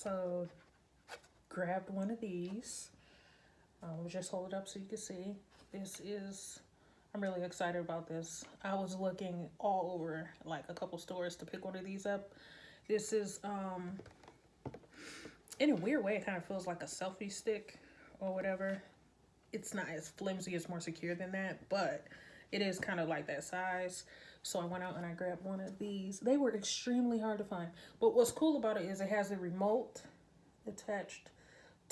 So grabbed one of these. Just hold it up so you can see. I'm really excited about this. I was looking all over like a couple stores to pick one of these up. This is, in a weird way, it kind of feels like a selfie stick or whatever. It's not as flimsy, it's more secure than that, but it is kind of like that size. So I went out and I grabbed one of these. They were extremely hard to find. But what's cool about it is it has a remote attached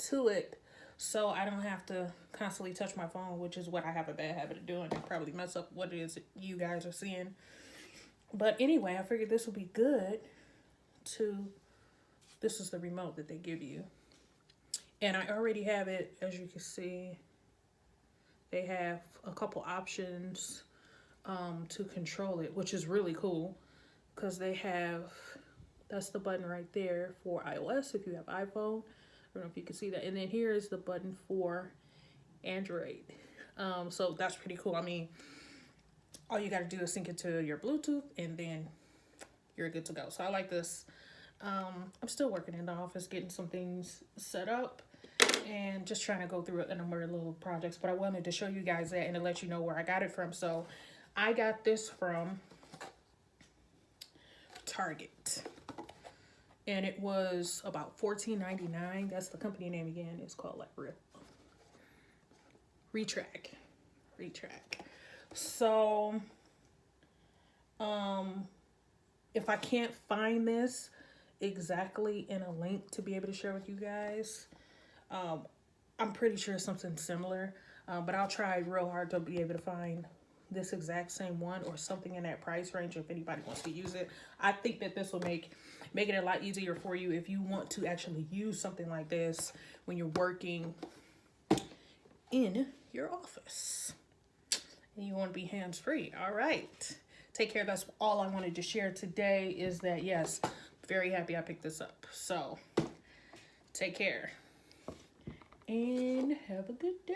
to it. So I don't have to constantly touch my phone, which is what I have a bad habit of doing and probably mess up what it is you guys are seeing. But anyway, I figured this would be good this is the remote that they give you. And I already have it, as you can see. They have a couple options to control it, which is really cool because that's the button right there for iOS if you have iPhone. I don't know if you can see that. And then here is the button for Android. So that's pretty cool. I mean, all you got to do is sync it to your Bluetooth and then you're good to go. So I like this. I'm still working in the office, getting some things set up and just trying to go through a number of little projects. But I wanted to show you guys that and to let you know where I got it from. So I got this from Target. And it was about $14.99. That's the company name again. It's called like Retrack. So, if I can't find this exactly in a link to be able to share with you guys, I'm pretty sure it's something similar. But I'll try real hard to be able to find this exact same one or something in that price range if anybody wants to use it. I think that this will make it a lot easier for you if you want to actually use something like this when you're working in your office and you want to be hands-free. All right, take care. That's all I wanted to share today, is that yes, very happy I picked this up. So take care and have a good day.